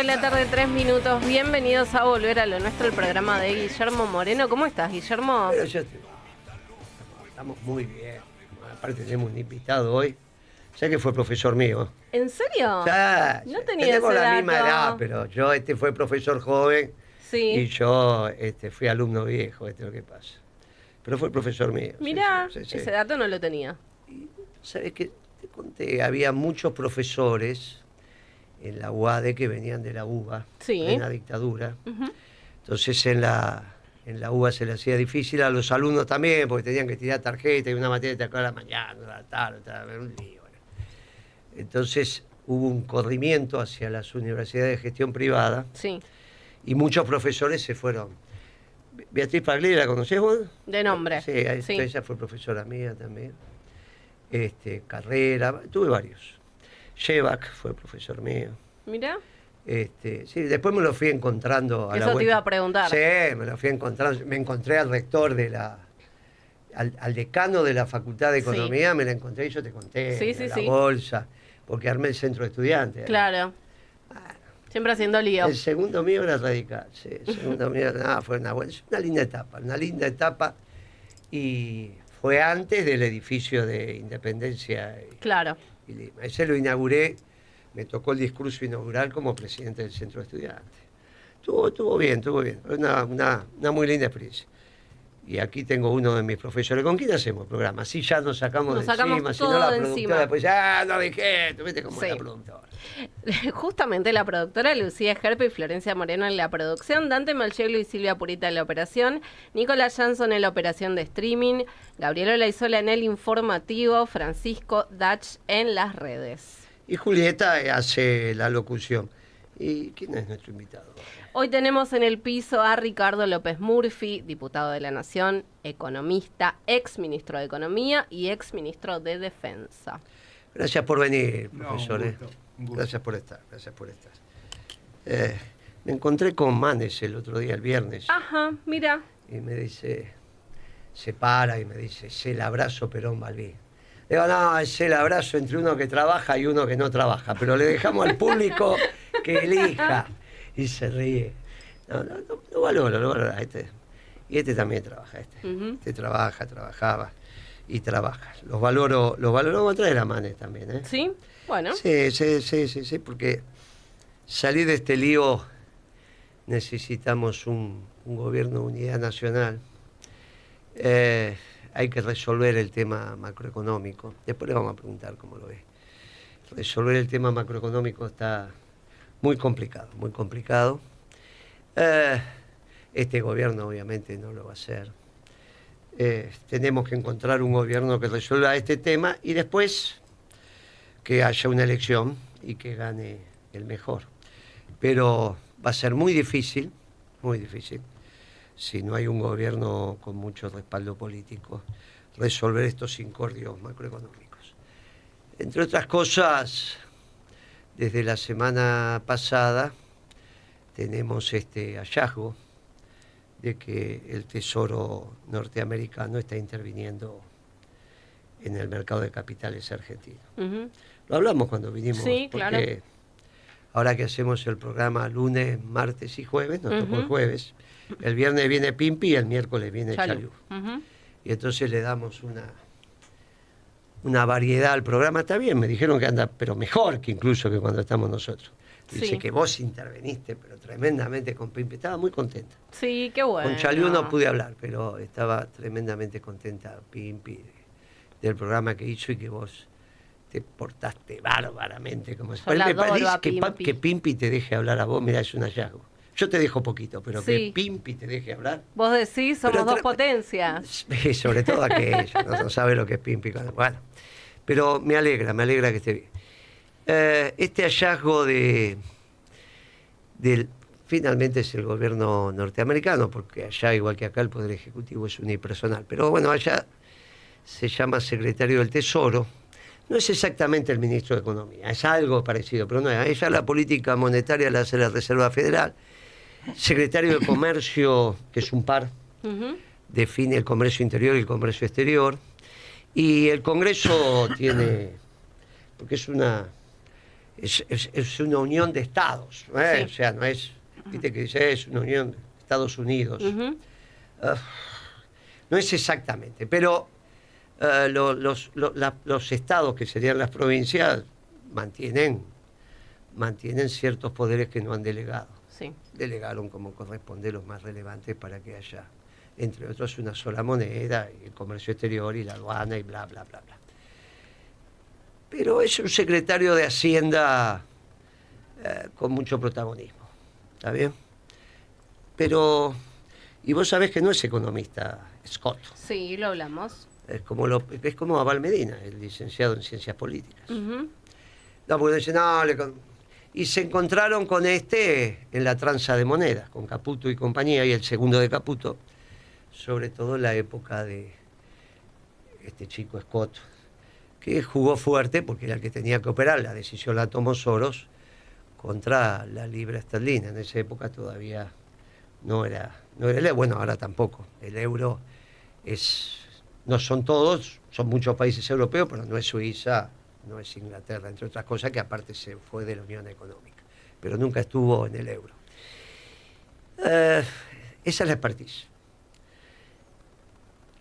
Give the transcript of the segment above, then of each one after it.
de la tarde, 3 minutos. Bienvenidos a Volver a lo Nuestro, el programa de Guillermo Moreno. ¿Cómo estás, Guillermo? Pero estamos muy bien. Aparte tenemos un invitado hoy. Ya que fue profesor mío. ¿En serio? Ya, no tenía tenemos ese la dato. misma edad, pero yo fue profesor joven. Sí. Y yo fui alumno viejo, es lo que pasa. Pero fue profesor mío. Mirá, sí. ese dato no lo tenía. Y, ¿sabes qué? Te conté, había muchos profesores en la UADE que venían de la UBA, Sí. en la dictadura. Entonces en la UBA se le hacía difícil a los alumnos también, porque tenían que tirar tarjeta y una materia te acaba a la mañana, a la tarde, un lío. Bueno. Entonces hubo un corrimiento hacia las universidades de gestión privada. Sí. Y muchos profesores se fueron. Beatriz Pagli, ¿la conocés vos? De nombre. Sí, Sí. Ella fue profesora mía también. Carrera, tuve varios. Shevac fue profesor mío. Mirá. Sí, después me lo fui encontrando a la Eso te vuelta. iba a preguntar. Sí, me lo fui encontrando. Me encontré al rector al decano de la Facultad de Economía, Sí. me la encontré y yo te conté, Sí, la sí. bolsa, porque armé el centro de estudiantes. Claro. Siempre haciendo lío. El segundo mío era radical, sí. El segundo mío, fue una linda etapa. Y fue antes del edificio de Independencia Claro. y Lima. Ese lo inauguré, me tocó el discurso inaugural como presidente del centro de estudiantes. Estuvo bien. Una muy linda experiencia. Y aquí tengo uno de mis profesores. ¿Con quién hacemos el programa? Así ya nos sacamos de encima, si no la productora, pues ya no dejé, tú viste cómo es la productora. Justamente la productora Lucía Esquerpe y Florencia Moreno en la producción, Dante Malcheglo y Silvia Purita en la operación, Nicolás Jansson en la operación de streaming, Gabriela Olaizola en el informativo, Francisco Dach en las redes. Y Julieta hace la locución. ¿Y quién es nuestro invitado? Hoy tenemos en el piso a Ricardo López Murphy, diputado de la Nación, economista, ex ministro de Economía y ex ministro de Defensa. Gracias por venir, profesor. Un gusto. Gracias por estar. Me encontré con Manes el otro día, el viernes. Ajá, mira. Y me dice, se para y me dice, es el abrazo Perón Balbín. Digo, no, es el abrazo entre uno que trabaja y uno que no trabaja, pero le dejamos al público que elija. Y se ríe. No valora. Y este también trabaja. Este trabajaba y trabaja. Los valoro. Vamos a traer a Manes también, ¿eh? ¿Sí? Bueno. Sí, porque salir de este lío necesitamos un gobierno de unidad nacional. Hay que resolver el tema macroeconómico. Después le vamos a preguntar cómo lo ve. Resolver el tema macroeconómico está muy complicado. Este gobierno obviamente no lo va a hacer. Tenemos que encontrar un gobierno que resuelva este tema y después que haya una elección y que gane el mejor. Pero va a ser muy difícil, si no hay un gobierno con mucho respaldo político, resolver estos incordios macroeconómicos. Entre otras cosas, desde la semana pasada tenemos este hallazgo de que el Tesoro norteamericano está interviniendo en el mercado de capitales argentino. Lo hablamos cuando vinimos, sí, porque claro. Ahora que hacemos el programa lunes, martes y jueves, nos tocó el jueves, el viernes viene Pimpi y el miércoles viene Chalú. Y entonces le damos una variedad al programa. Está bien, me dijeron que anda, pero mejor que incluso que cuando estamos nosotros. Dice que vos interveniste, pero tremendamente con Pimpi. Estaba muy contenta. Sí, qué bueno. Con Chalú no pude hablar, pero estaba tremendamente contenta Pimpi del programa que hizo y que vos te portaste bárbaramente. Como Yo la adoro a Pimpi. Que Pimpi te deje hablar a vos, mirá, es un hallazgo. Yo te dejo poquito, pero que Pimpi te deje hablar. Vos decís, somos dos potencias. Sobre todo aquello, no sabe lo que es Pimpi. Bueno, pero me alegra que esté bien. Este hallazgo finalmente es el gobierno norteamericano, porque allá, igual que acá, el Poder Ejecutivo es unipersonal. Pero bueno, allá se llama secretario del Tesoro. No es exactamente el ministro de Economía, es algo parecido, pero no es. Ella la política monetaria la hace la Reserva Federal. Secretario de Comercio, que es un par, define el comercio interior y el comercio exterior. Y el Congreso tiene, porque es es una unión de estados, ¿eh? Sí. O sea, no es, viste que dice, es una unión de Estados Unidos. Ujú. No es exactamente, pero los estados, que serían las provincias, mantienen ciertos poderes que no han delegado. Sí. Delegaron como corresponde los más relevantes para que haya, entre otros, una sola moneda, y el comercio exterior y la aduana y bla, bla, bla, bla. Pero es un secretario de Hacienda con mucho protagonismo, ¿está bien? Pero, y vos sabés que no es economista, Scott. Sí, lo hablamos. Es como Abal Medina, el licenciado en Ciencias Políticas. Ujú. No, porque dicen, no, y se encontraron con en la tranza de monedas, con Caputo y compañía, y el segundo de Caputo, sobre todo en la época de este chico Scott, que jugó fuerte porque era el que tenía que operar. La decisión la tomó Soros contra la libra esterlina. En esa época todavía no era el euro. Bueno, ahora tampoco. El euro no son todos, son muchos países europeos, pero no es Suiza, no es Inglaterra, entre otras cosas, que aparte se fue de la Unión Económica, pero nunca estuvo en el euro. Esa es la expertise.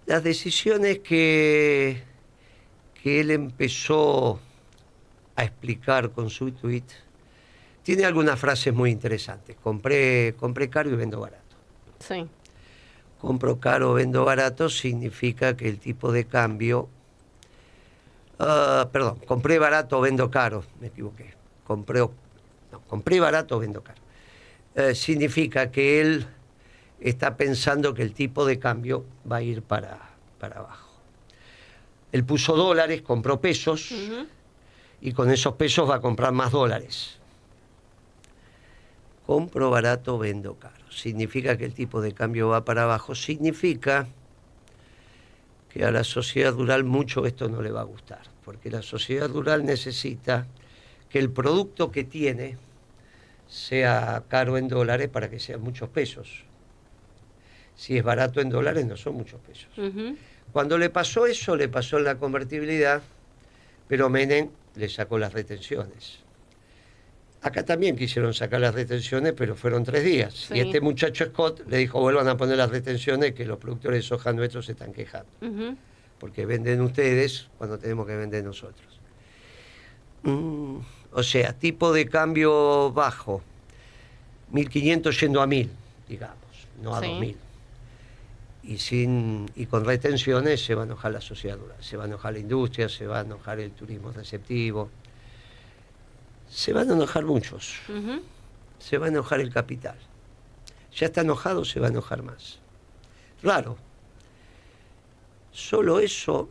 Las decisiones que él empezó a explicar con su tuit, tiene algunas frases muy interesantes. Compré caro y vendo barato. Sí. Compro caro, vendo barato significa que el tipo de cambio... perdón, compré barato, vendo caro, me equivoqué. Compré barato, vendo caro. Significa que él está pensando que el tipo de cambio va a ir para abajo. Él puso dólares, compró pesos, Ujú. y con esos pesos va a comprar más dólares. Compro barato, vendo caro. Significa que el tipo de cambio va para abajo. Significa que a la sociedad rural mucho esto no le va a gustar, porque la sociedad rural necesita que el producto que tiene sea caro en dólares para que sean muchos pesos. Si es barato en dólares, no son muchos pesos. Ujú. Cuando le pasó eso, le pasó en la convertibilidad, pero Menem le sacó las retenciones. Acá también quisieron sacar las retenciones, pero fueron 3 días. Sí. Y este muchacho Scott le dijo, vuelvan a poner las retenciones, que los productores de soja nuestros se están quejando. Ujú. Porque venden ustedes cuando tenemos que vender nosotros. O sea, tipo de cambio bajo, 1.500 yendo a 1.000, digamos, no a Sí. 2.000. Y con retenciones se va a enojar la sociedad rural, se va a enojar la industria, se va a enojar el turismo receptivo, se van a enojar muchos, Ujú. se va a enojar el capital. Ya está enojado, se va a enojar más. Claro, solo eso,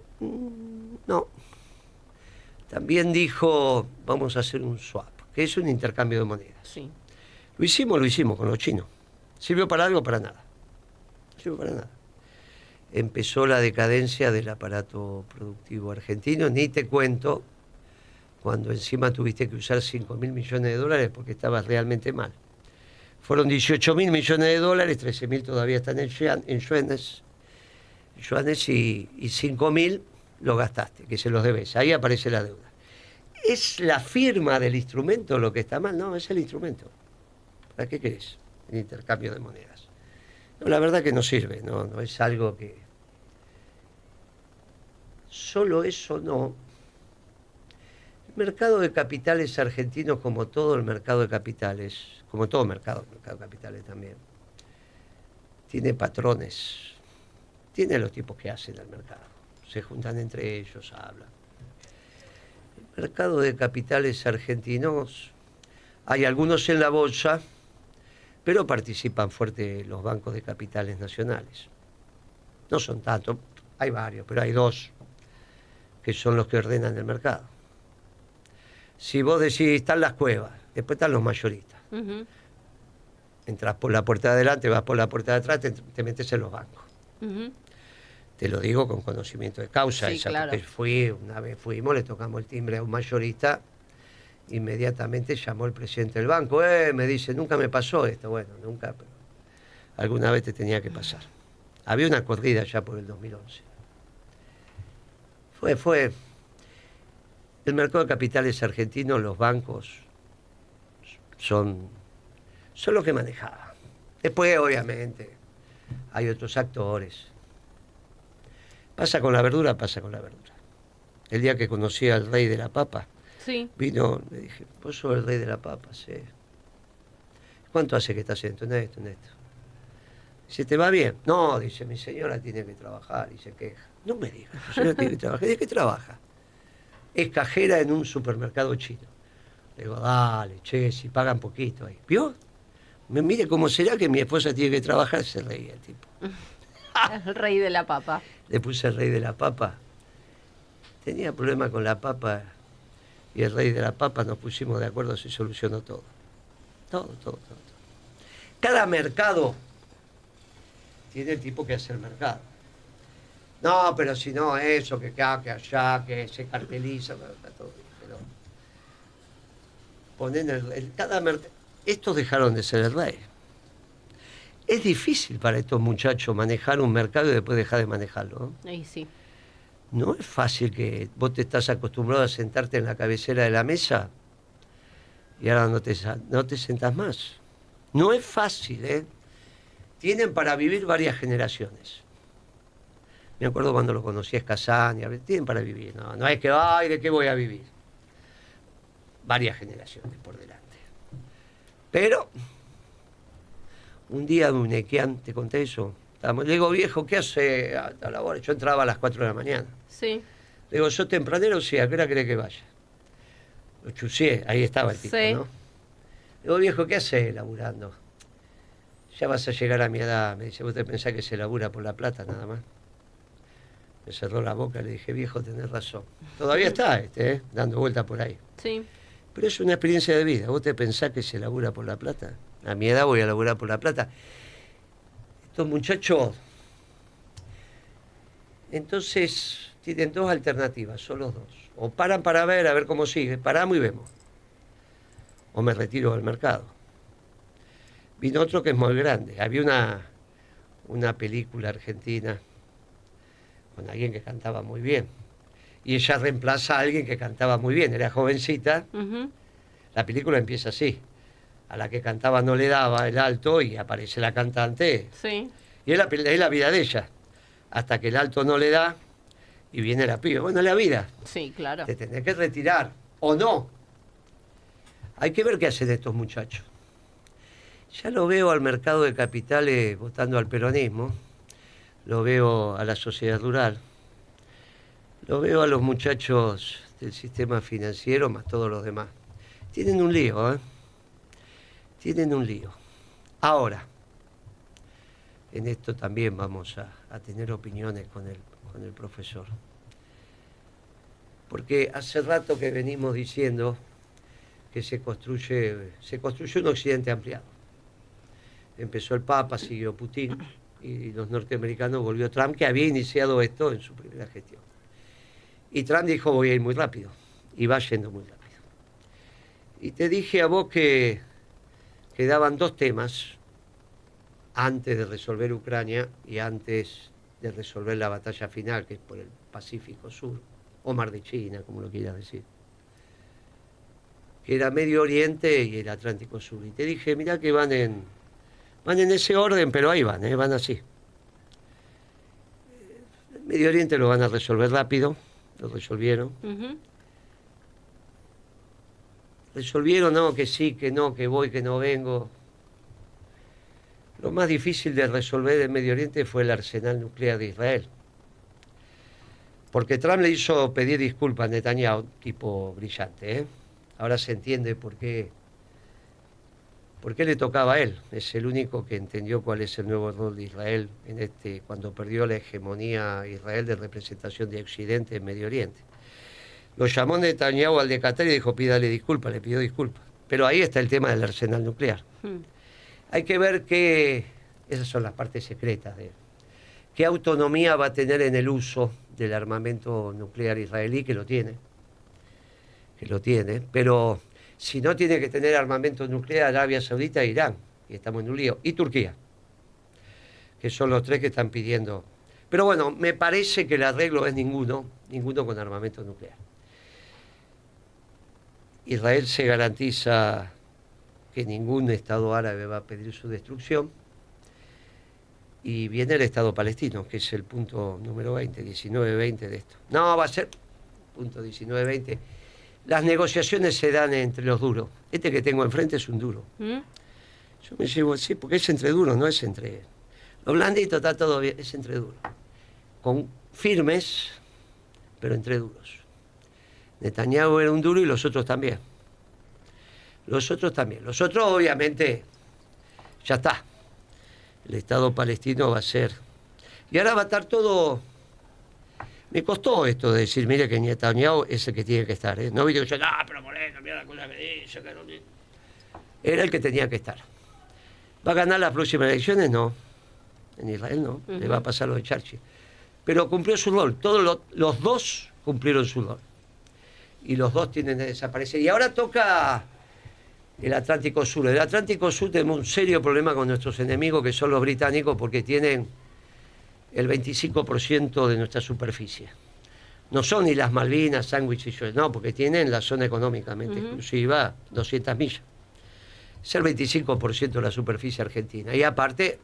no. También dijo, vamos a hacer un swap, que es un intercambio de monedas. Sí. Lo hicimos con los chinos. ¿Sirvió para algo? Para nada. No sirvió para nada. Empezó la decadencia del aparato productivo argentino, ni te cuento cuando encima tuviste que usar 5.000 millones de dólares porque estabas realmente mal. Fueron 18.000 millones de dólares, 13.000 todavía están en yuanes, y 5.000 lo gastaste, que se los debes. Ahí aparece la deuda. ¿Es la firma del instrumento lo que está mal? No, es el instrumento. ¿Para qué querés? El intercambio de monedas. No, la verdad que no sirve, no es algo que... Solo eso no. El mercado de capitales argentino, como todo el mercado de capitales, como todo el mercado de capitales también, tiene patrones, tiene los tipos que hacen al mercado. Se juntan entre ellos, hablan. El mercado de capitales argentinos, hay algunos en la bolsa, pero participan fuerte los bancos de capitales nacionales. No son tantos, hay varios, pero hay 2 que son los que ordenan el mercado. Si vos decís, están las cuevas, después están los mayoristas. Ujú. Entrás por la puerta de adelante, vas por la puerta de atrás, te metes en los bancos. Ujú. Te lo digo con conocimiento de causa. Sí, claro. Porque una vez fuimos, le tocamos el timbre a un mayorista, inmediatamente llamó el presidente del banco, me dice, nunca me pasó esto. Bueno, nunca, pero alguna vez te tenía que pasar. Había una corrida ya por el 2011. El mercado de capitales argentinos, los bancos, son los que manejaban. Después, obviamente, hay otros actores. Pasa con la verdura, pasa con la verdura. El día que conocí al rey de la papa, Sí. vino, me dije, vos sos el rey de la papa, sí. ¿Cuánto hace que estás en esto, en esto? Dice, ¿te va bien? No, dice, mi señora tiene que trabajar, y se queja. No me digas, mi señora tiene que trabajar. ¿De qué trabaja? Es cajera en un supermercado chino. Le digo, dale, che, si pagan poquito ahí. ¿Vio? Mire cómo será que mi esposa tiene que trabajar, se reía el tipo. El rey de la papa. Le puse el rey de la papa. Tenía problema con la papa y el rey de la papa, nos pusimos de acuerdo, se solucionó todo. Todo. Cada mercado tiene el tipo que hace el mercado. No, pero si no, eso, que acá, que allá, que se carteliza, está todo bien. Pero ponen cada mercado. Estos dejaron de ser el rey. Es difícil para estos muchachos manejar un mercado y después dejar de manejarlo, ¿no? Ahí sí. No es fácil que vos te estás acostumbrado a sentarte en la cabecera de la mesa y ahora no te sentás más. No es fácil, ¿eh? Tienen para vivir varias generaciones. Me acuerdo cuando lo conocí a Escazán, tienen para vivir. No es que, ay, ¿de qué voy a vivir? Varias generaciones por delante. Pero, un día Dunequian, te conté eso. Le digo, viejo, ¿qué hace a la hora? Yo entraba a las 4 de la mañana. Sí. Le digo, ¿sos tempranero? Sí, ¿a qué hora querés que vaya? Lo chucié, ahí estaba el tipo, Sí. ¿no? Le digo, viejo, ¿qué haces laburando? Ya vas a llegar a mi edad. Me dice, ¿vos te pensás que se labura por la plata nada más? Me cerró la boca, le dije, viejo, tenés razón. Todavía está dando vuelta por ahí. Sí. Pero es una experiencia de vida. ¿Vos te pensás que se labura por la plata? A mi edad voy a laburar por la plata. Estos muchachos, entonces, tienen dos alternativas, solo dos. O paran para ver, a ver cómo sigue. Paramos y vemos. O me retiro del mercado. Vino otro que es muy grande. Había una película argentina con alguien que cantaba muy bien. Y ella reemplaza a alguien que cantaba muy bien. Era jovencita. Ujú. La película empieza así. A la que cantaba no le daba el alto y aparece la cantante. Sí. Y es la vida de ella. Hasta que el alto no le da y viene la piba. Bueno, es la vida. Sí, claro. Te tenés que retirar. O no. Hay que ver qué hacen estos muchachos. Ya lo veo al mercado de capitales votando al peronismo. Lo veo a la sociedad rural. Lo veo a los muchachos del sistema financiero más todos los demás. Tienen un lío, ¿eh? Tienen un lío. Ahora, en esto también vamos a tener opiniones con el profesor. Porque hace rato que venimos diciendo que se construye un occidente ampliado. Empezó el Papa, siguió Putin y los norteamericanos, volvió Trump, que había iniciado esto en su primera gestión. Y Trump dijo, voy a ir muy rápido, y va yendo muy rápido. Y te dije a vos que quedaban dos temas antes de resolver Ucrania y antes de resolver la batalla final, que es por el Pacífico Sur, o Mar de China, como lo quieras decir, que era Medio Oriente y el Atlántico Sur. Y te dije, mirá que van en ese orden, pero ahí van así. El Medio Oriente lo van a resolver rápido, lo resolvieron. Ujú. Resolvieron, no, que sí, que no, que voy, que no vengo. Lo más difícil de resolver en Medio Oriente fue el arsenal nuclear de Israel. Porque Trump le hizo pedir disculpas a Netanyahu, tipo brillante, ¿eh? Ahora se entiende por qué le tocaba a él. Es el único que entendió cuál es el nuevo rol de Israel cuando perdió la hegemonía Israel de representación de Occidente en Medio Oriente. Lo llamó Netanyahu al de Qatar y dijo, pídale disculpas, le pidió disculpas. Pero ahí está el tema del arsenal nuclear. Hay que ver esas son las partes secretas de qué autonomía va a tener en el uso del armamento nuclear israelí, que lo tiene, pero si no tiene que tener armamento nuclear Arabia Saudita e Irán, y estamos en un lío, y Turquía, que son los tres que están pidiendo. Pero bueno, me parece que el arreglo es ninguno con armamento nuclear. Israel se garantiza que ningún Estado árabe va a pedir su destrucción. Y viene el Estado palestino, que es el punto número 20, 19-20 de esto. No, va a ser punto 19-20. Las negociaciones se dan entre los duros. Este que tengo enfrente es un duro. Yo me llevo así, porque es entre duros, no es entre... Lo blandito está todo bien, es entre duros. Con firmes, pero entre duros. Netanyahu era un duro y los otros también. Los otros también. Los otros, obviamente, ya está. El Estado palestino va a ser... Y ahora va a estar todo... Me costó esto de decir, mire que Netanyahu es el que tiene que estar. No viste que yo, pero Moreno, mira la cosa que dice, que no... Era el que tenía que estar. ¿Va a ganar las próximas elecciones? No. En Israel no. Le va a pasar lo de Churchill. Pero cumplió su rol. Todos los dos cumplieron su rol. Y los dos tienen que desaparecer. Y ahora toca el Atlántico Sur. El Atlántico Sur tenemos un serio problema con nuestros enemigos, que son los británicos, porque tienen el 25% de nuestra superficie. No son ni las Malvinas, Sandwich y yo, no, porque tienen la zona económicamente exclusiva, 200 millas. Es el 25% de la superficie argentina. Y aparte,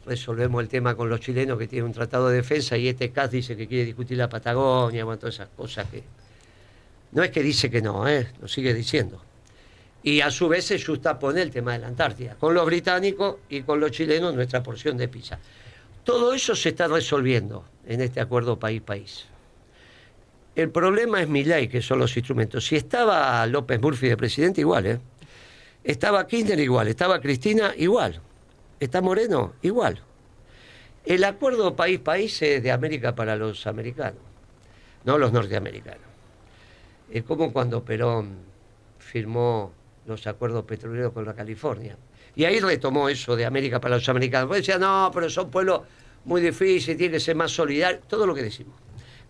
resolvemos el tema con los chilenos, que tienen un tratado de defensa, y este CAS dice que quiere discutir la Patagonia, bueno, todas esas cosas que... No es que dice que no, lo sigue diciendo. Y a su vez se justapone el tema de la Antártida, con los británicos y con los chilenos, nuestra porción de pizza. Todo eso se está resolviendo en este acuerdo país-país. El problema es Milei, que son los instrumentos. Si estaba López Murphy de presidente, igual, Estaba Kirchner, igual. Estaba Cristina, igual. Está Moreno, igual. El acuerdo país-país es de América para los americanos, no los norteamericanos. Es como cuando Perón firmó los acuerdos petroleros con la California. Y ahí retomó eso de América para los americanos. Porque decía, no, pero son pueblos muy difíciles, tiene que ser más solidario. Todo lo que decimos.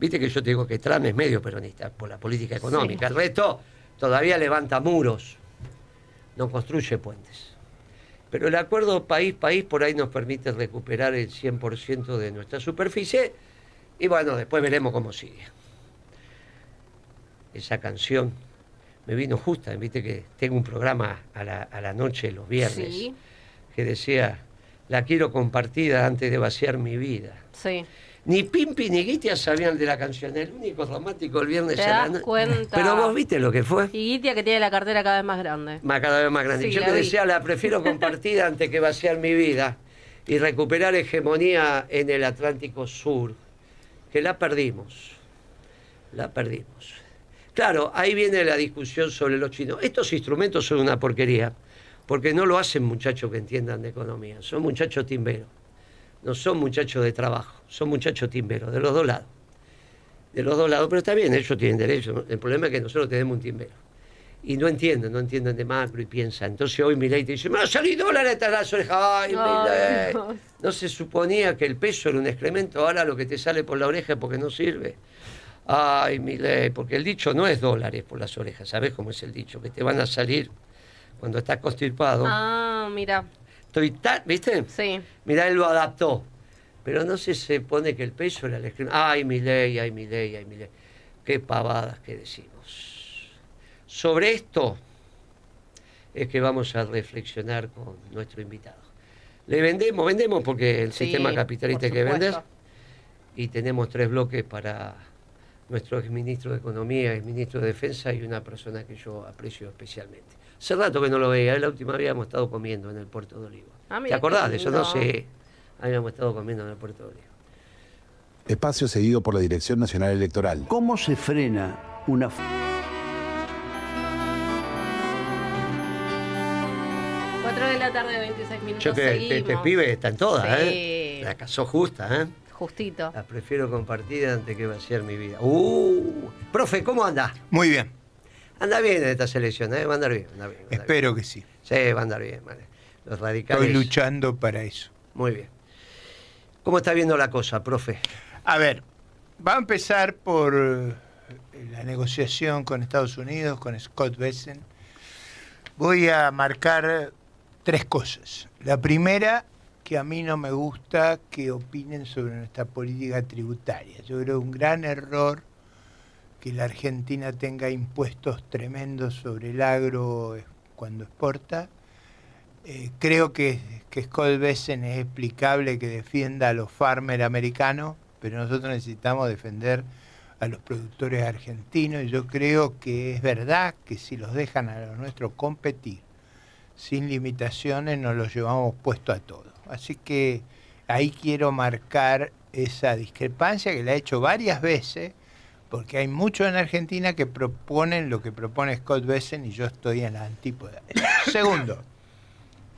Viste que yo te digo que Trump es medio peronista por la política económica. Sí. El resto todavía levanta muros, no construye puentes. Pero el acuerdo país-país por ahí nos permite recuperar el 100% de nuestra superficie. Y bueno, después veremos cómo sigue. Esa canción me vino justa, viste que tengo un programa a la noche los viernes, sí, que decía, la quiero compartida antes de vaciar mi vida. Sí. Ni Pimpi ni Guitia sabían de la canción, el único romántico el viernes ¿Te das cuenta? Pero vos viste lo que fue. Y Guitia que tiene la cartera cada vez más grande. Cada vez más grande. Sí, yo que decía, la prefiero compartida antes que vaciar mi vida y recuperar hegemonía en el Atlántico Sur, que la perdimos. La perdimos. Claro, ahí viene la discusión sobre los chinos. Estos instrumentos son una porquería, porque no lo hacen muchachos que entiendan de economía. Son muchachos timberos. No son muchachos de trabajo, son muchachos timberos, de los dos lados. De los dos lados, pero está bien, ellos tienen derecho, ¿no? El problema es que nosotros tenemos un timbero. Y no entienden de macro y piensan. Entonces hoy Milei te dice, me va a salir dólares hasta las orejas. ¡Ay, Milei! No se suponía que el peso era un excremento, ahora lo que te sale por la oreja es porque no sirve. Ay, Milei, porque el dicho no es dólares por las orejas, ¿sabés cómo es el dicho? Que te van a salir cuando estás constipado. Ah, mira. ¿Viste? Sí. Mirá, él lo adaptó. Pero no se pone que el peso era el excremento. Ay, Milei, ay, Milei, ay, Milei. Qué pavadas que decimos. Sobre esto es que vamos a reflexionar con nuestro invitado. Le vendemos porque el sistema capitalista hay que vender. Y tenemos 3 bloques para nuestro exministro de Economía, exministro de Defensa y una persona que yo aprecio especialmente. Hace rato que no lo veía, la última vez habíamos estado comiendo en el Puerto de Oliva. ¿Te acordás de eso? No sé. Habíamos estado comiendo en el Puerto de Oliva. Espacio seguido por la Dirección Nacional Electoral. ¿Cómo se frena una... 4 de la tarde, 26 minutos. Yo que este pibe está en todas, sí. La casó justa, Justito. La prefiero compartida antes que vaciar mi vida. Profe, ¿cómo anda? Muy bien. Anda bien en esta selección, va a andar bien. Espero que sí. Sí, va a andar bien, vale. Los radicales... Estoy luchando para eso. Muy bien. ¿Cómo está viendo la cosa, profe? A ver, va a empezar por la negociación con Estados Unidos, con Scott Bessent. Voy a marcar 3 cosas. La primera, que a mí no me gusta que opinen sobre nuestra política tributaria. Yo creo que un gran error que la Argentina tenga impuestos tremendos sobre el agro cuando exporta. Creo que Scott Bessent es explicable que defienda a los farmers americanos, pero nosotros necesitamos defender a los productores argentinos, y yo creo que es verdad que si los dejan a los nuestros competir sin limitaciones, nos los llevamos puesto a todos. Así que ahí quiero marcar esa discrepancia que la he hecho varias veces, porque hay muchos en Argentina que proponen lo que propone Scott Bessent y yo estoy en la antípoda. Segundo,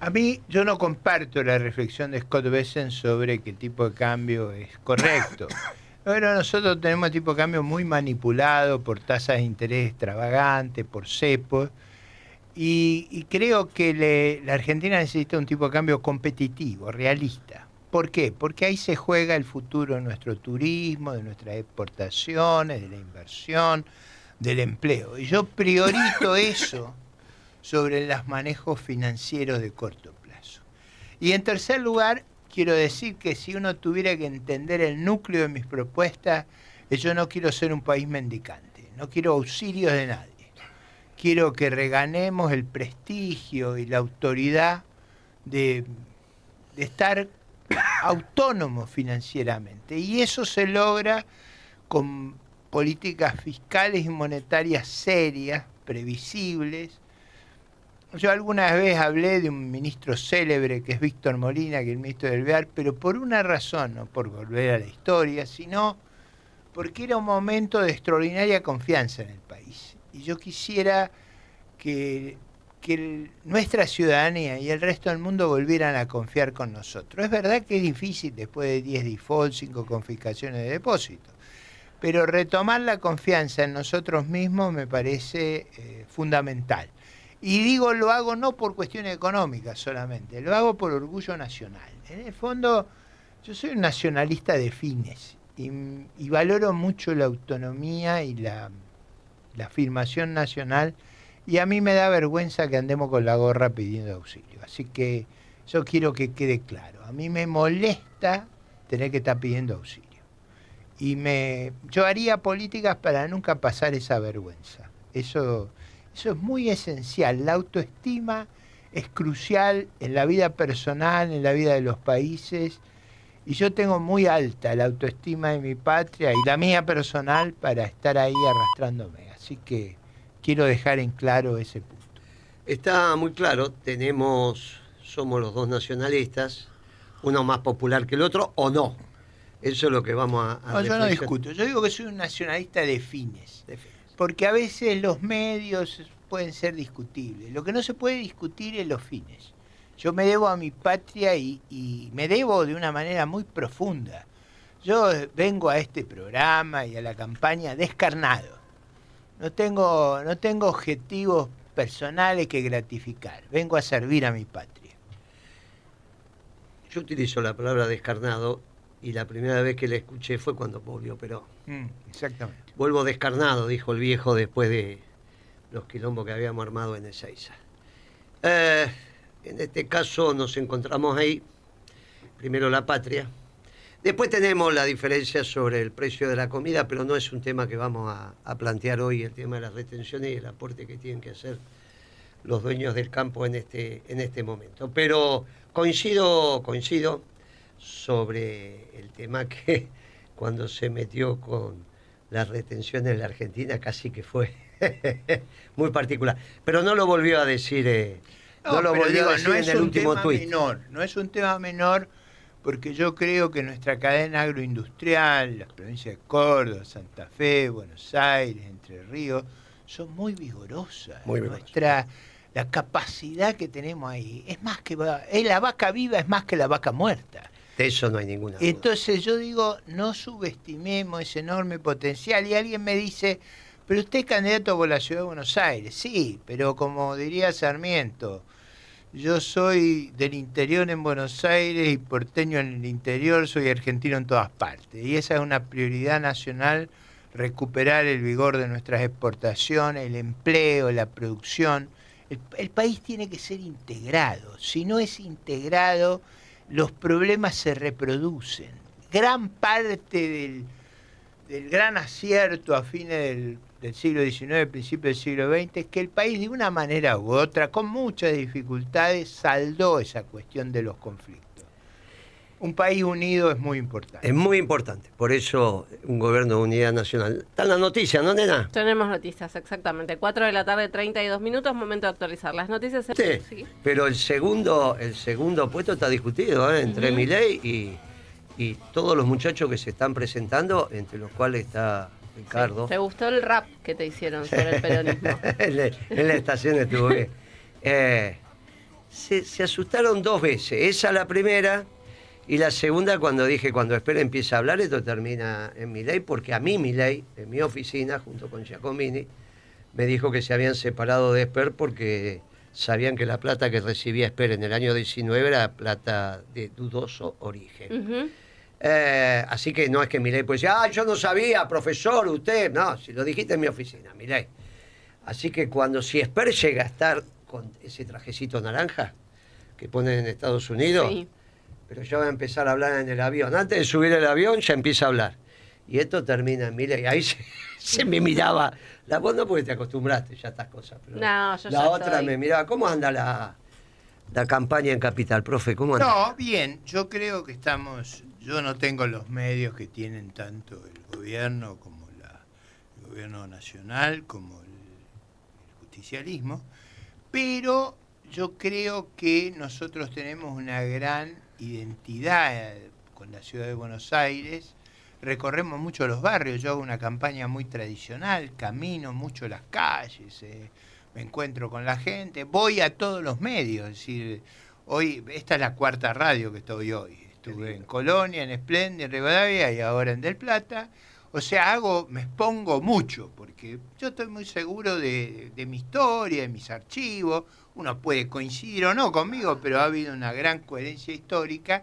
a mí yo no comparto la reflexión de Scott Bessent sobre qué tipo de cambio es correcto. Pero nosotros tenemos tipo de cambio muy manipulado por tasas de interés extravagantes, por cepos, y creo que la Argentina necesita un tipo de cambio competitivo, realista. ¿Por qué? Porque ahí se juega el futuro de nuestro turismo, de nuestras exportaciones, de la inversión, del empleo. Y yo priorizo eso sobre los manejos financieros de corto plazo. Y en tercer lugar, quiero decir que si uno tuviera que entender el núcleo de mis propuestas, yo no quiero ser un país mendicante, no quiero auxilios de nadie. Quiero que reganemos el prestigio y la autoridad de estar autónomos financieramente. Y eso se logra con políticas fiscales y monetarias serias, previsibles. Yo alguna vez hablé de un ministro célebre que es Víctor Molina, que es el ministro del BEAR, pero por una razón, no por volver a la historia, sino porque era un momento de extraordinaria confianza en el país. Y yo quisiera que nuestra ciudadanía y el resto del mundo volvieran a confiar con nosotros. Es verdad que es difícil después de 10 defaults, 5 confiscaciones de depósitos, pero retomar la confianza en nosotros mismos me parece fundamental. Y digo, lo hago no por cuestiones económicas solamente, lo hago por orgullo nacional. En el fondo, yo soy un nacionalista de fines y valoro mucho la autonomía y la afirmación nacional, y a mí me da vergüenza que andemos con la gorra pidiendo auxilio. Así que yo quiero que quede claro, a mí me molesta tener que estar pidiendo auxilio. Y yo haría políticas para nunca pasar esa vergüenza. Eso es muy esencial. La autoestima es crucial en la vida personal, en la vida de los países. Y yo tengo muy alta la autoestima de mi patria y la mía personal para estar ahí arrastrándome. Así que quiero dejar en claro ese punto. Está muy claro, somos los dos nacionalistas, uno más popular que el otro, o no. Eso es lo que vamos a no, yo no discuto. Yo digo que soy un nacionalista de fines. Porque a veces los medios pueden ser discutibles. Lo que no se puede discutir es los fines. Yo me debo a mi patria y me debo de una manera muy profunda. Yo vengo a este programa y a la campaña descarnado. No tengo objetivos personales que gratificar. Vengo a servir a mi patria. Yo utilizo la palabra descarnado y la primera vez que la escuché fue cuando Bobbio operó. Exactamente. Vuelvo descarnado, dijo el viejo después de los quilombos que habíamos armado en Ezeiza. En este caso nos encontramos ahí, primero la patria, después tenemos la diferencia sobre el precio de la comida, pero no es un tema que vamos a plantear hoy, el tema de las retenciones y el aporte que tienen que hacer los dueños del campo en este momento. Pero coincido sobre el tema que cuando se metió con las retenciones en la Argentina casi que fue muy particular. Pero no lo volvió a decir... No lo volvió a decir en el último tuit. No es un tema menor, porque yo creo que nuestra cadena agroindustrial, las provincias de Córdoba, Santa Fe, Buenos Aires, Entre Ríos, son muy vigorosas. La capacidad que tenemos ahí es más que la vaca viva es más que la vaca muerta. De eso no hay ninguna duda. Entonces yo digo, no subestimemos ese enorme potencial. Y alguien me dice, pero usted es candidato por la Ciudad de Buenos Aires. Sí, pero como diría Sarmiento, yo soy del interior en Buenos Aires y porteño en el interior, soy argentino en todas partes. Y esa es una prioridad nacional, recuperar el vigor de nuestras exportaciones, el empleo, la producción. El país tiene que ser integrado. Si no es integrado, los problemas se reproducen. Gran parte del gran acierto a fines del siglo XIX, principio del siglo XX, es que el país de una manera u otra, con muchas dificultades, saldó esa cuestión de los conflictos. Un país unido es muy importante. Es muy importante, por eso un gobierno de unidad nacional. Está en la noticia, ¿no, nena? Tenemos noticias, exactamente. 4 de la tarde, 32 minutos, momento de actualizar las noticias. Sí, pero el segundo puesto está discutido, entre Milei y todos los muchachos que se están presentando, entre los cuales está Ricardo. ¿Te gustó el rap que te hicieron sobre el peronismo? en la estación estuvo bien. Se asustaron 2 veces. Esa la primera y la segunda cuando dije, cuando Esper empieza a hablar, esto termina en Milei, porque a mí Milei, en mi oficina, junto con Giacomini, me dijo que se habían separado de Esper porque sabían que la plata que recibía Esper en el año 19 era plata de dudoso origen. Así que no es que Milei pues decir, yo no sabía, profesor, usted. No, si lo dijiste en mi oficina, Milei. Así que si Esper llega a estar con ese trajecito naranja que ponen en Estados Unidos, sí. Pero ya va a empezar a hablar en el avión. Antes de subir el avión ya empieza a hablar. Y esto termina en Milei. Ahí se me miraba. Vos no porque te acostumbraste ya a estas cosas. Pero no, yo la otra me miraba. ¿Cómo anda la campaña en Capital, profe? ¿Cómo anda? No, bien. Yo creo que estamos... Yo no tengo los medios que tienen tanto el gobierno como el gobierno nacional, como el justicialismo, pero yo creo que nosotros tenemos una gran identidad con la ciudad de Buenos Aires, recorremos mucho los barrios, yo hago una campaña muy tradicional, camino mucho las calles, me encuentro con la gente, voy a todos los medios, es decir, hoy, esta es la 4ª radio que estoy hoy. Estuve en Colonia, en Esplendid, en Rivadavia y ahora en Del Plata. O sea, me expongo mucho, porque yo estoy muy seguro de mi historia, de mis archivos. Uno puede coincidir o no conmigo, pero ha habido una gran coherencia histórica.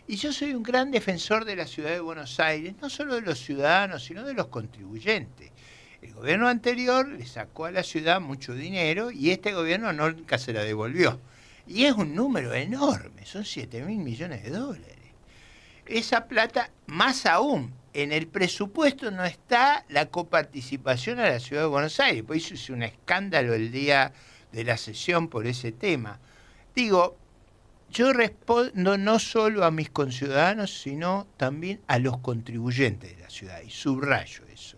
Y yo soy un gran defensor de la ciudad de Buenos Aires, no solo de los ciudadanos, sino de los contribuyentes. El gobierno anterior le sacó a la ciudad mucho dinero y este gobierno nunca se la devolvió. Y es un número enorme, son 7.000 millones de dólares. Esa plata, más aún, en el presupuesto no está la coparticipación a la ciudad de Buenos Aires, por eso hizo un escándalo el día de la sesión por ese tema. Digo, yo respondo no solo a mis conciudadanos, sino también a los contribuyentes de la ciudad, y subrayo eso.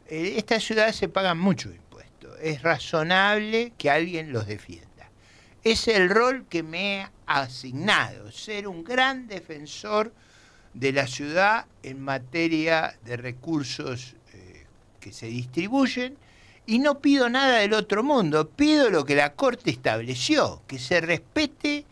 Esta ciudad se pagan muchos impuestos, es razonable que alguien los defienda. Es el rol que me he asignado, ser un gran defensor de la ciudad en materia de recursos que se distribuyen, y no pido nada del otro mundo, pido lo que la Corte estableció, que se respete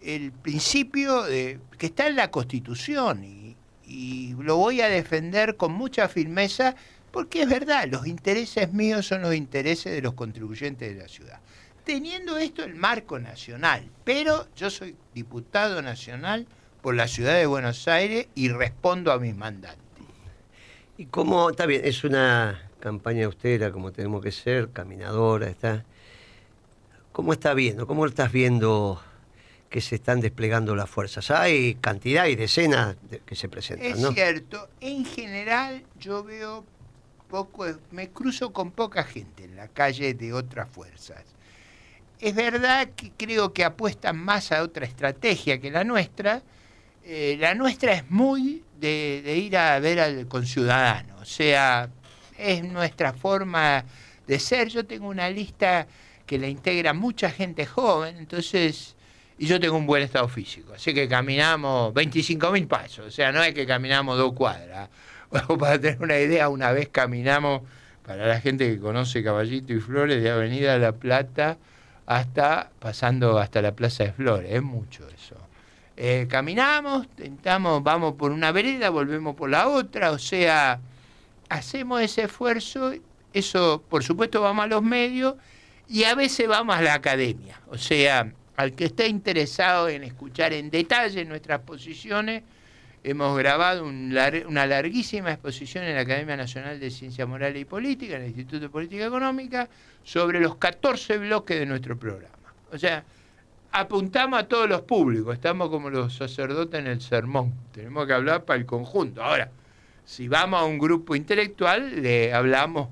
el principio que está en la Constitución, y lo voy a defender con mucha firmeza, porque es verdad, los intereses míos son los intereses de los contribuyentes de la ciudad. Teniendo esto el marco nacional, pero yo soy diputado nacional por la ciudad de Buenos Aires y respondo a mis mandantes. Y cómo, está bien, es una campaña austera, como tenemos que ser, caminadora, ¿cómo está viendo? ¿Cómo estás viendo que se están desplegando las fuerzas? Hay cantidad y decenas que se presentan, ¿no? Es cierto, en general yo veo me cruzo con poca gente en la calle de otras fuerzas. Es verdad que creo que apuestan más a otra estrategia que la nuestra. La nuestra es muy de ir a ver al conciudadano, o sea, es nuestra forma de ser. Yo tengo una lista que la integra mucha gente joven, entonces, y yo tengo un buen estado físico, así que caminamos 25.000 pasos, o sea, no es que caminamos 2 cuadras. Bueno, para tener una idea, una vez caminamos, para la gente que conoce Caballito y Flores, de Avenida La Plata pasando hasta la Plaza de Flores, es mucho eso. Caminamos, vamos por una vereda, volvemos por la otra, o sea, hacemos ese esfuerzo, eso por supuesto vamos a los medios y a veces vamos a la academia, o sea, al que esté interesado en escuchar en detalle nuestras posiciones, hemos grabado una larguísima exposición en la Academia Nacional de Ciencias Morales y Política, en el Instituto de Política Económica, sobre los 14 bloques de nuestro programa. O sea, apuntamos a todos los públicos, estamos como los sacerdotes en el sermón, tenemos que hablar para el conjunto. Ahora, Si vamos a un grupo intelectual, le hablamos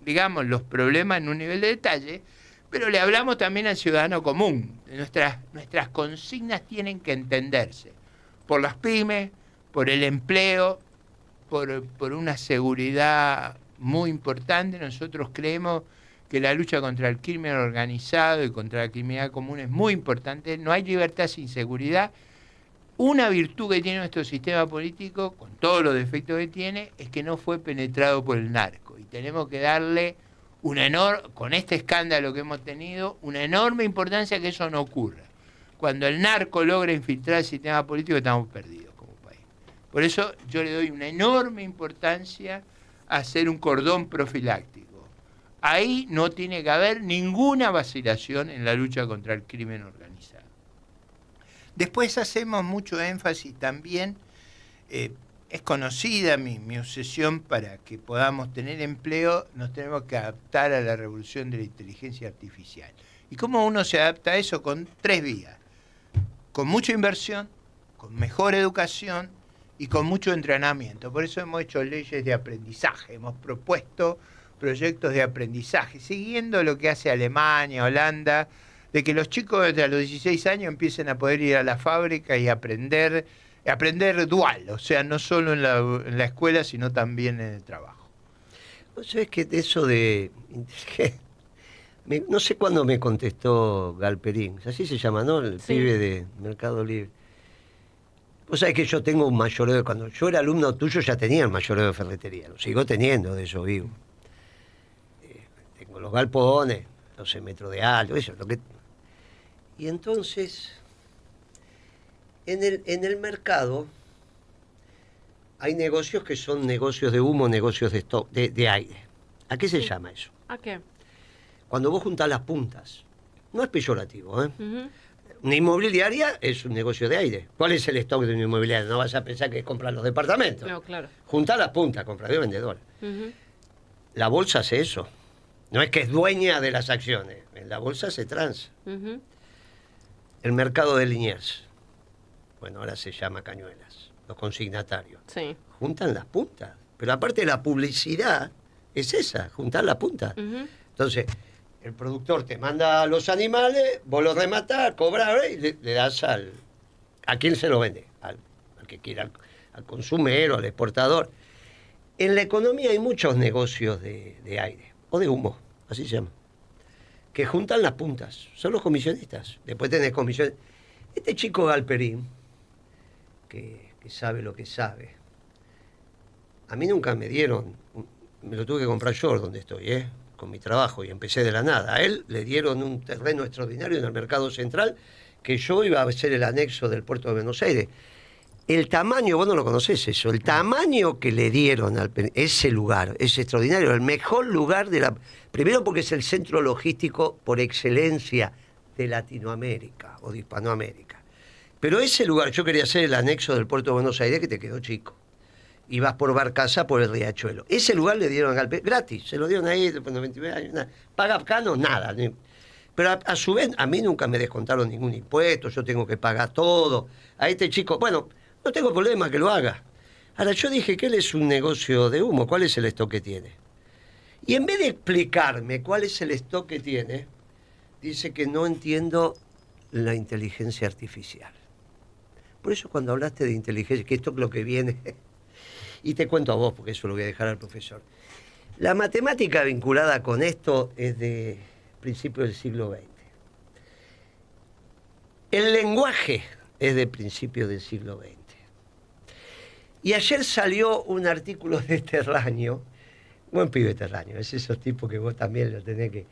digamos, los problemas en un nivel de detalle, pero le hablamos también al ciudadano común. Nuestras consignas tienen que entenderse por las pymes, por el empleo, por una seguridad muy importante. Nosotros creemos que la lucha contra el crimen organizado y contra la criminalidad común es muy importante. No hay libertad sin seguridad. Una virtud que tiene nuestro sistema político, con todos los defectos que tiene, es que no fue penetrado por el narco. Y tenemos que darle con este escándalo que hemos tenido, una enorme importancia a que eso no ocurra. Cuando el narco logra infiltrar el sistema político, estamos perdidos como país. Por eso yo le doy una enorme importancia a hacer un cordón profiláctico. Ahí no tiene que haber ninguna vacilación en la lucha contra el crimen organizado. Después hacemos mucho énfasis también, es conocida mi obsesión para que podamos tener empleo, nos tenemos que adaptar a la revolución de la inteligencia artificial. ¿Y cómo uno se adapta a eso? Con 3 vías. Con mucha inversión, con mejor educación y con mucho entrenamiento. Por eso hemos hecho leyes de aprendizaje, hemos propuesto proyectos de aprendizaje, siguiendo lo que hace Alemania, Holanda, de que los chicos desde los 16 años empiecen a poder ir a la fábrica y aprender dual, o sea, no solo en la escuela, sino también en el trabajo. ¿Vos sabés que eso de... no sé cuándo me contestó Galperín, así se llama, ¿no? El pibe de Mercado Libre. Vos sabés que yo tengo un mayoreo, cuando yo era alumno tuyo ya tenía el mayoreo de ferretería, lo sigo teniendo, de eso vivo. Tengo los galpones, 12 metros de alto, eso es lo que... Y entonces, en el mercado hay negocios que son negocios de humo, negocios de stock, de aire. ¿A qué se llama eso? ¿A qué? Cuando vos juntás las puntas. No es peyorativo, ¿eh? Uh-huh. Una inmobiliaria es un negocio de aire. ¿Cuál es el stock de una inmobiliaria? No vas a pensar que compran los departamentos. No, claro. Juntá las puntas, comprador y vendedor. Uh-huh. La bolsa hace eso. No es que es dueña de las acciones. En la bolsa se transa. Uh-huh. El mercado de Liniers. Bueno, ahora se llama Cañuelas. Los consignatarios. Sí. Juntan las puntas. Pero aparte la publicidad es esa, juntar las puntas. Uh-huh. Entonces, el productor te manda los animales, vos los rematás, cobrás y le das ¿a quién se lo vende? Al que quiera, al consumero, al exportador. En la economía hay muchos negocios de aire, o de humo, así se llama, que juntan las puntas, son los comisionistas. Después tenés comisiones. Este chico Galperín, que sabe lo que sabe, a mí nunca me dieron, me lo tuve que comprar yo donde estoy, con mi trabajo, y empecé de la nada. A él le dieron un terreno extraordinario en el mercado central, que yo iba a ser el anexo del puerto de Buenos Aires. El tamaño, vos no lo conocés eso, el tamaño que le dieron a ese lugar es extraordinario, el mejor lugar primero porque es el centro logístico por excelencia de Latinoamérica o de Hispanoamérica. Pero ese lugar, yo quería ser el anexo del puerto de Buenos Aires, que te quedó chico. Y vas por Barcaza, por el Riachuelo. Ese lugar le dieron a Galperín, gratis, se lo dieron ahí, después de 29 años, nada. Paga acá, no, nada. Pero a su vez, a mí nunca me descontaron ningún impuesto, yo tengo que pagar todo. A este chico, bueno, no tengo problema que lo haga. Ahora, yo dije que él es un negocio de humo, ¿cuál es el stock que tiene? Y en vez de explicarme cuál es el stock que tiene, dice que no entiendo la inteligencia artificial. Por eso cuando hablaste de inteligencia, que esto es lo que viene... Y te cuento a vos, porque eso lo voy a dejar al profesor. La matemática vinculada con esto es de principios del siglo XX. El lenguaje es de principios del siglo XX. Y ayer salió un artículo de Terraño, buen pibe Terraño, es esos tipos que vos también lo tenés que...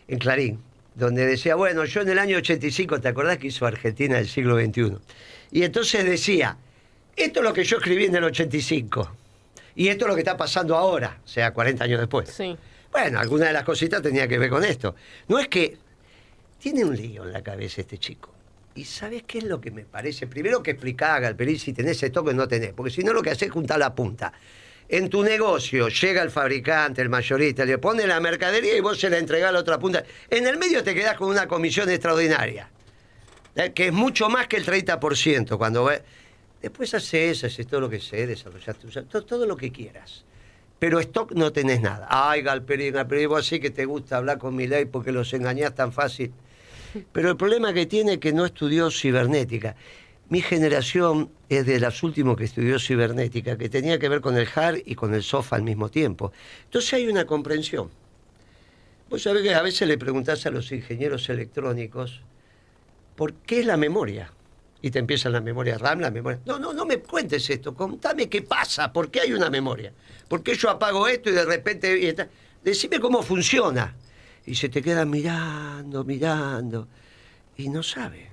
En Clarín, donde decía, bueno, yo en el año 85, ¿te acordás que hizo Argentina del siglo XXI? Y entonces decía... Esto es lo que yo escribí en el 85. Y esto es lo que está pasando ahora, o sea, 40 años después. Sí. Bueno, alguna de las cositas tenía que ver con esto. No es que... Tiene un lío en la cabeza este chico. ¿Y sabes qué es lo que me parece? Primero que explicá, Galperín, si tenés esto que no tenés. Porque si no, lo que haces es juntar la punta. En tu negocio llega el fabricante, el mayorista, le pone la mercadería y vos se la entregás a la otra punta. En el medio te quedás con una comisión extraordinaria, que es mucho más que el 30%. Cuando Después haces todo lo que sé, desarrollaste todo lo que quieras. Pero stock no tenés nada. Ay, Galperín, vos así que te gusta hablar con Milei porque los engañás tan fácil. Pero el problema que tiene es que no estudió cibernética. Mi generación es de las últimas que estudió cibernética, que tenía que ver con el hard y con el soft al mismo tiempo. Entonces hay una comprensión. Vos sabés que a veces le preguntás a los ingenieros electrónicos ¿por qué es la memoria? Y te empiezan la memoria RAM, la memoria... No me cuentes esto, contame qué pasa, por qué hay una memoria. ¿Por qué yo apago esto y de repente... Decime cómo funciona. Y se te quedan mirando, y no saben.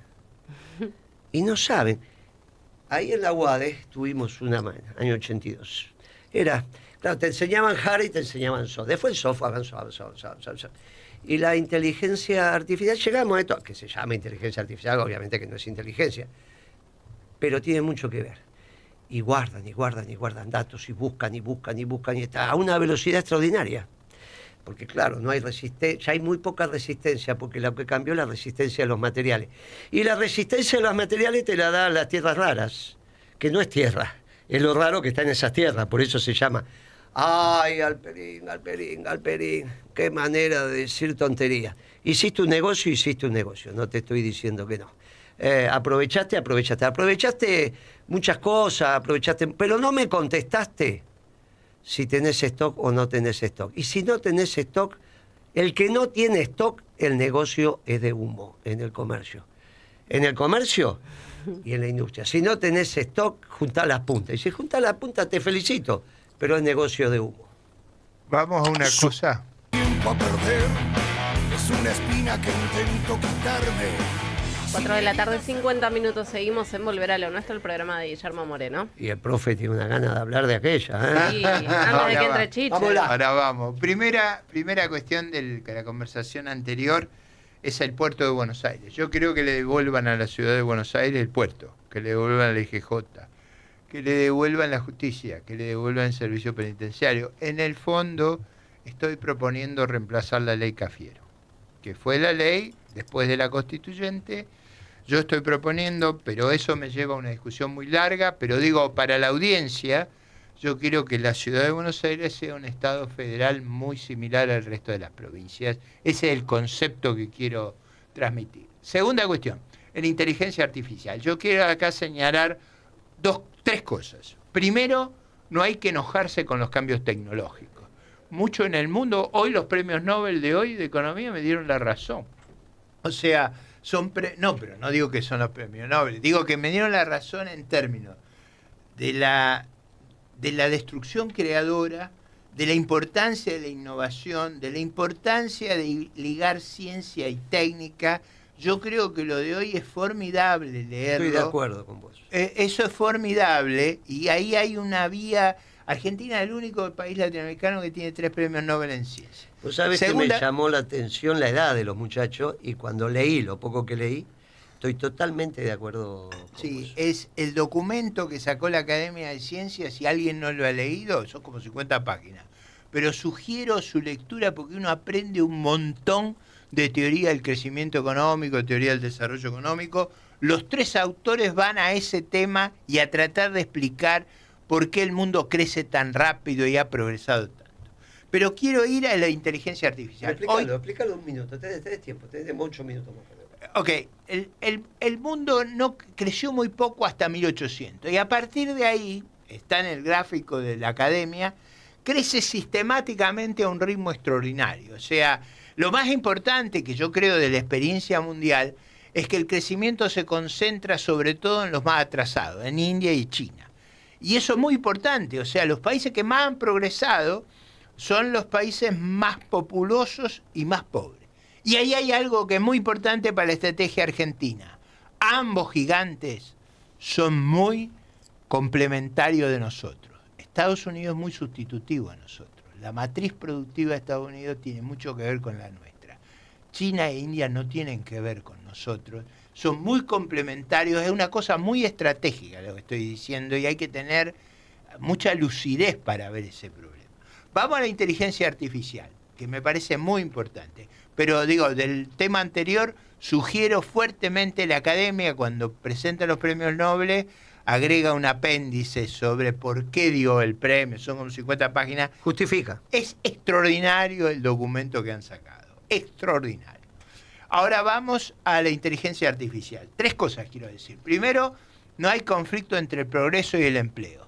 Y no saben. Ahí en la UADE tuvimos una año 82. Claro, te enseñaban hard y te enseñaban soft. Después el soft avanzó. Y la inteligencia artificial, llegamos a esto, que se llama inteligencia artificial, obviamente que no es inteligencia, pero tiene mucho que ver. Y guardan datos, y buscan, y está a una velocidad extraordinaria. Porque claro, no hay resistencia, ya hay muy poca resistencia, porque lo que cambió es la resistencia de los materiales. Y la resistencia de los materiales te la dan las tierras raras, que no es tierra, es lo raro que está en esas tierras, por eso se llama... Ay, Galperín, qué manera de decir tontería. Hiciste un negocio, no te estoy diciendo que no. Aprovechaste muchas cosas, pero no me contestaste si tenés stock o no tenés stock. Y si no tenés stock, el que no tiene stock, el negocio es de humo en el comercio. En el comercio y en la industria. Si no tenés stock, juntá las puntas. Y si juntás las puntas, te felicito. Pero es negocio de humo. Vamos a una cosa. Tiempo a perder, es una espina que intento quitarme. 4 de la tarde, 50 minutos. Seguimos en Volver a lo Nuestro, el programa de Guillermo Moreno. Y el profe tiene una gana de hablar de aquella, ¿eh? Sí, antes de que entre Chicha. Ahora vamos. Primera cuestión de la conversación anterior es el puerto de Buenos Aires. Yo creo que le devuelvan a la ciudad de Buenos Aires el puerto, que le devuelvan al IGJ, que le devuelvan la justicia, que le devuelvan el servicio penitenciario. En el fondo, estoy proponiendo reemplazar la ley Cafiero, que fue la ley después de la constituyente. Yo estoy proponiendo, pero eso me lleva a una discusión muy larga, pero digo, para la audiencia, yo quiero que la ciudad de Buenos Aires sea un estado federal muy similar al resto de las provincias. Ese es el concepto que quiero transmitir. Segunda cuestión, en inteligencia artificial. Yo quiero acá señalar tres cosas. Primero, no hay que enojarse con los cambios tecnológicos. Mucho en el mundo, hoy los premios Nobel de hoy de economía me dieron la razón. O sea, pero no digo que son los premios Nobel, digo que me dieron la razón en términos de la destrucción creadora, de la importancia de la innovación, de la importancia de ligar ciencia y técnica. Yo creo que lo de hoy es formidable leerlo. Estoy de acuerdo con vos. Eso es formidable y ahí hay una vía. Argentina es el único país latinoamericano que tiene 3 premios Nobel en ciencia. Pues sabes que me llamó la atención la edad de los muchachos y cuando leí lo poco que leí, estoy totalmente de acuerdo con vos. Es el documento que sacó la Academia de Ciencias. Si alguien no lo ha leído, son como 50 páginas. Pero sugiero su lectura porque uno aprende un montón de teoría del crecimiento económico, teoría del desarrollo económico. Los 3 autores van a ese tema y a tratar de explicar por qué el mundo crece tan rápido y ha progresado tanto. Pero quiero ir a la inteligencia artificial. Explícalo un minuto, tenés tiempo, tenés 8 minutos más. Ok, el mundo no creció muy poco hasta 1800 y a partir de ahí, está en el gráfico de la Academia, crece sistemáticamente a un ritmo extraordinario. O sea, lo más importante que yo creo de la experiencia mundial es que el crecimiento se concentra sobre todo en los más atrasados, en India y China. Y eso es muy importante, o sea, los países que más han progresado son los países más populosos y más pobres. Y ahí hay algo que es muy importante para la estrategia argentina. Ambos gigantes son muy complementarios de nosotros. Estados Unidos es muy sustitutivo a nosotros. La matriz productiva de Estados Unidos tiene mucho que ver con la nuestra. China e India no tienen que ver con nosotros. Son muy complementarios. Es una cosa muy estratégica lo que estoy diciendo y hay que tener mucha lucidez para ver ese problema. Vamos a la inteligencia artificial, que me parece muy importante. Pero digo, del tema anterior, sugiero fuertemente la Academia, cuando presenta los premios Nobel, agrega un apéndice sobre por qué dio el premio, son como 50 páginas. Justifica. Es extraordinario el documento que han sacado, extraordinario. Ahora vamos a la inteligencia artificial. 3 cosas quiero decir. Primero, no hay conflicto entre el progreso y el empleo.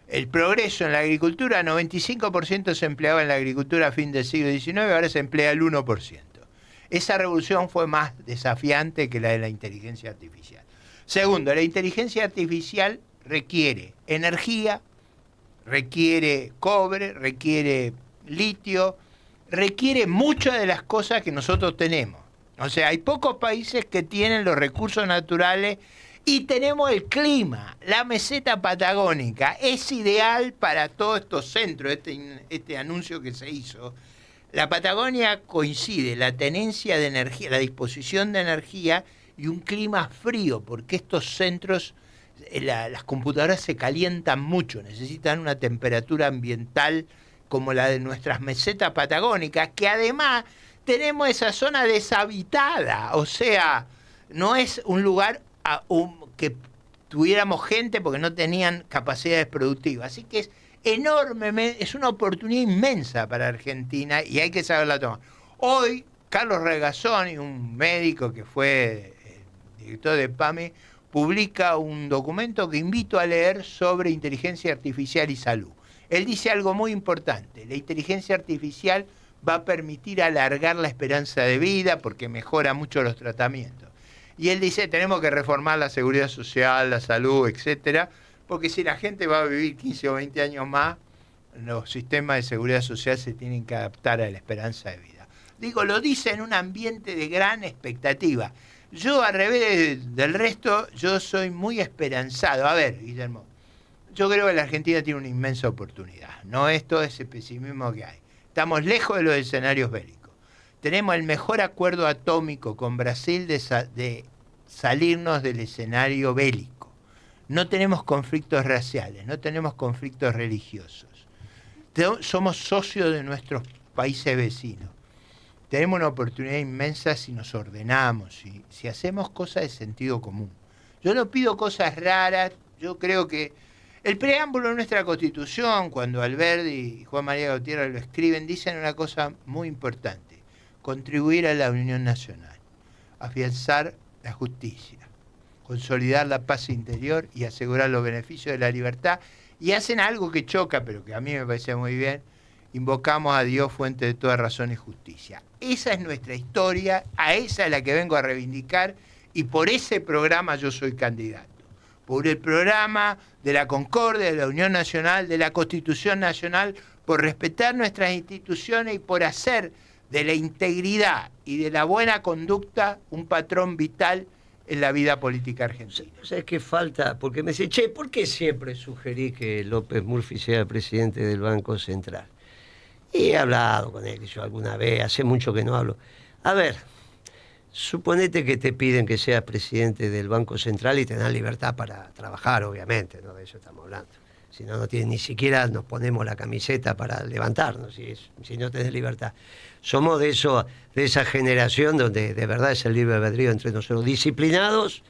El progreso en la agricultura, 95% se empleaba en la agricultura a fin del siglo XIX, ahora se emplea el 1%. Esa revolución fue más desafiante que la de la inteligencia artificial. Segundo, la inteligencia artificial requiere energía, requiere cobre, requiere litio, requiere muchas de las cosas que nosotros tenemos. O sea, hay pocos países que tienen los recursos naturales y tenemos el clima. La meseta patagónica es ideal para todos estos centros, este anuncio que se hizo. La Patagonia coincide la tenencia de energía, la disposición de energía y un clima frío, porque estos centros, las computadoras se calientan mucho, necesitan una temperatura ambiental como la de nuestras mesetas patagónicas, que además tenemos esa zona deshabitada, o sea, no es un lugar que tuviéramos gente porque no tenían capacidades productivas. Así que es enormemente, es una oportunidad inmensa para Argentina y hay que saberla tomar. Hoy, Carlos Regazzoni, un médico que fue director de PAMI, publica un documento que invito a leer sobre inteligencia artificial y salud. Él dice algo muy importante: la inteligencia artificial va a permitir alargar la esperanza de vida porque mejora mucho los tratamientos. Y él dice, tenemos que reformar la seguridad social, la salud, etcétera, porque si la gente va a vivir 15 o 20 años más, los sistemas de seguridad social se tienen que adaptar a la esperanza de vida. Digo, lo dice en un ambiente de gran expectativa. Yo, al revés del resto, yo soy muy esperanzado. A ver, Guillermo, yo creo que la Argentina tiene una inmensa oportunidad. No es todo ese pesimismo que hay. Estamos lejos de los escenarios bélicos. Tenemos el mejor acuerdo atómico con Brasil de salirnos del escenario bélico. No tenemos conflictos raciales, no tenemos conflictos religiosos. Somos socios de nuestros países vecinos. Tenemos una oportunidad inmensa si nos ordenamos, si hacemos cosas de sentido común. Yo no pido cosas raras, yo creo que el preámbulo de nuestra Constitución, cuando Alberdi y Juan María Gutiérrez lo escriben, dicen una cosa muy importante: contribuir a la unión nacional, afianzar la justicia, consolidar la paz interior y asegurar los beneficios de la libertad. Y hacen algo que choca, pero que a mí me parece muy bien: invocamos a Dios, fuente de toda razón y justicia. Esa es nuestra historia, a esa es la que vengo a reivindicar, y por ese programa yo soy candidato. Por el programa de la concordia, de la unión nacional, de la Constitución nacional, por respetar nuestras instituciones y por hacer de la integridad y de la buena conducta un patrón vital en la vida política argentina. ¿Sabes qué falta? Porque me dice, che, ¿por qué siempre sugerí que López Murphy sea el presidente del Banco Central? Y he hablado con él, yo alguna vez, hace mucho que no hablo. A ver, suponete que te piden que seas presidente del Banco Central y tenés libertad para trabajar, obviamente, ¿no? De eso estamos hablando. Si no, no tiene, ni siquiera nos ponemos la camiseta para levantarnos, si no tenés libertad. Somos de esa generación donde de verdad es el libre albedrío entre nosotros, disciplinados,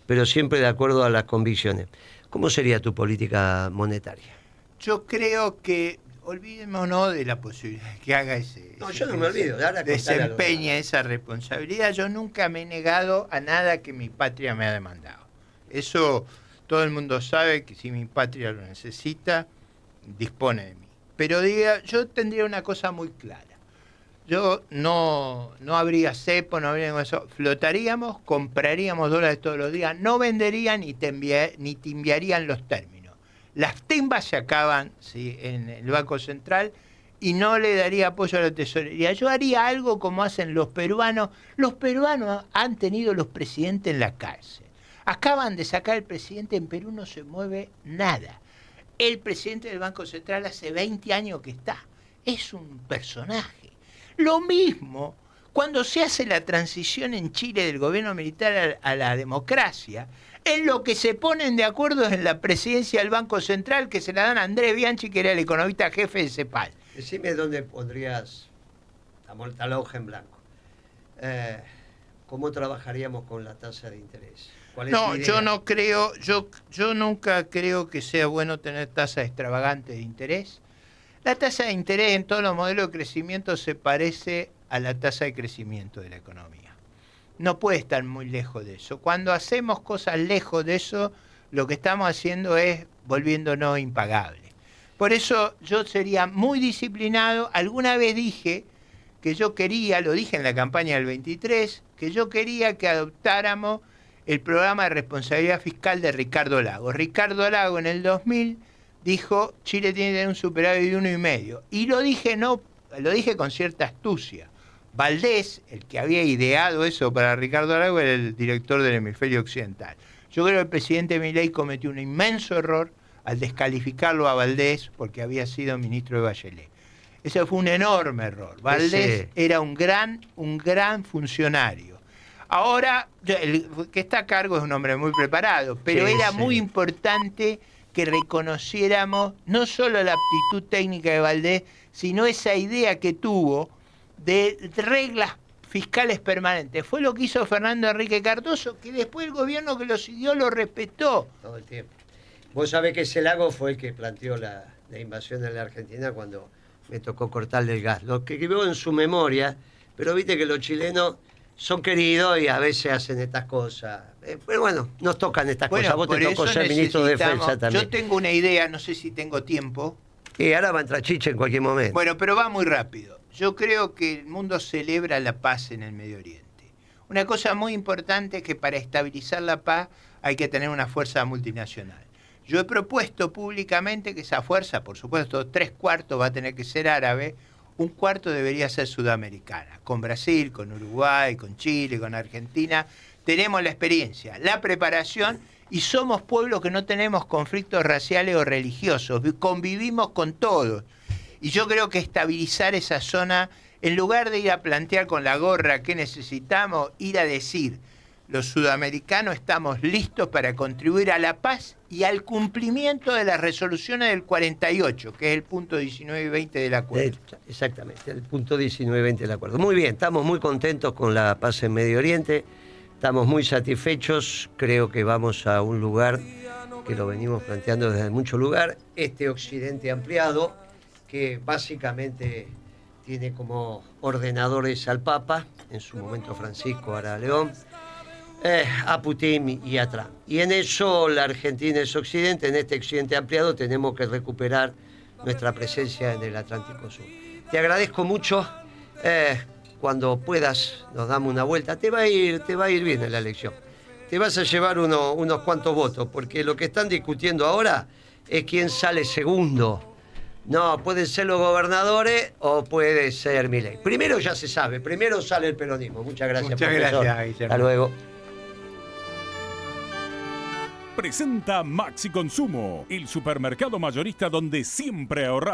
pero siempre de acuerdo a las convicciones. ¿Cómo sería tu política monetaria? Yo creo que, olvidémonos de la posibilidad que haga yo no me olvido, desempeñe esa responsabilidad. Yo nunca me he negado a nada que mi patria me ha demandado. Eso todo el mundo sabe, que si mi patria lo necesita, dispone de mí. Pero yo tendría una cosa muy clara. Yo no habría cepo, no habría eso. Flotaríamos, compraríamos dólares todos los días, no venderían ni timbiarían los términos. Las timbas se acaban, ¿sí?, en el Banco Central, y no le daría apoyo a la tesorería. Yo haría algo como hacen los peruanos. Los peruanos han tenido los presidentes en la cárcel. Acaban de sacar el presidente, en Perú no se mueve nada. El presidente del Banco Central hace 20 años que está. Es un personaje. Lo mismo cuando se hace la transición en Chile del gobierno militar a la democracia. En lo que se ponen de acuerdo es en la presidencia del Banco Central, que se la dan a Andrés Bianchi, que era el economista jefe de CEPAL. Decime dónde pondrías la hoja en blanco. ¿Cómo trabajaríamos con la tasa de interés? ¿Cuál es No, tu idea? yo no creo, yo nunca creo que sea bueno tener tasas extravagantes de interés. La tasa de interés en todos los modelos de crecimiento se parece a la tasa de crecimiento de la economía. No puede estar muy lejos de eso. Cuando hacemos cosas lejos de eso, lo que estamos haciendo es volviéndonos impagables. Por eso yo sería muy disciplinado. Alguna vez dije que yo quería, lo dije en la campaña del 23, que yo quería que adoptáramos el programa de responsabilidad fiscal de Ricardo Lagos. Ricardo Lagos en el 2000 dijo, Chile tiene que tener un superávit de 1,5. Y lo dije con cierta astucia. Valdés, el que había ideado eso para Ricardo Lagos, era el director del hemisferio occidental. Yo creo que el presidente Milei cometió un inmenso error al descalificarlo a Valdés porque había sido ministro de Bachelet. Ese fue un enorme error. Valdés era un gran funcionario. Ahora, el que está a cargo es un hombre muy preparado, pero era muy importante que reconociéramos no solo la aptitud técnica de Valdés, sino esa idea que tuvo de reglas fiscales permanentes. Fue lo que hizo Fernando Henrique Cardoso, que después el gobierno que lo siguió lo respetó. Todo el tiempo. Vos sabés que ese Lagos fue el que planteó la invasión en la Argentina cuando me tocó cortarle el gas. Lo que veo en su memoria, pero viste que los chilenos son queridos y a veces hacen estas cosas. Pero bueno, nos tocan estas cosas. Vos te tocó ser ministro de Defensa también. Yo tengo una idea, no sé si tengo tiempo. Y ahora va a entrar Chiche en cualquier momento. Bueno, pero va muy rápido. Yo creo que el mundo celebra la paz en el Medio Oriente. Una cosa muy importante es que para estabilizar la paz hay que tener una fuerza multinacional. Yo he propuesto públicamente que esa fuerza, por supuesto, 3/4 va a tener que ser árabe, 1/4 debería ser sudamericana. Con Brasil, con Uruguay, con Chile, con Argentina, tenemos la experiencia, la preparación y somos pueblos que no tenemos conflictos raciales o religiosos, convivimos con todos. Y yo creo que estabilizar esa zona, en lugar de ir a plantear con la gorra qué necesitamos, ir a decir, los sudamericanos estamos listos para contribuir a la paz y al cumplimiento de las resoluciones del 48, que es el punto 19 y 20 del acuerdo. Exactamente, el punto 19 y 20 del acuerdo. Muy bien, estamos muy contentos con la paz en Medio Oriente, estamos muy satisfechos, creo que vamos a un lugar que lo venimos planteando desde mucho lugar, este occidente ampliado, que básicamente tiene como ordenadores al Papa, en su momento Francisco, ahora León, a Putin y a Trump. Y en eso la Argentina es occidente, en este occidente ampliado tenemos que recuperar nuestra presencia en el Atlántico Sur. Te agradezco mucho, cuando puedas nos damos una vuelta, te va a ir bien en la elección. Te vas a llevar unos cuantos votos, porque lo que están discutiendo ahora es quién sale segundo. No, pueden ser los gobernadores o puede ser Milei. Primero ya se sabe, primero sale el peronismo. Muchas gracias, Muchas profesor. gracias, Guillermo. Hasta luego. Presenta Maxi Consumo, el supermercado mayorista donde siempre ahorrar.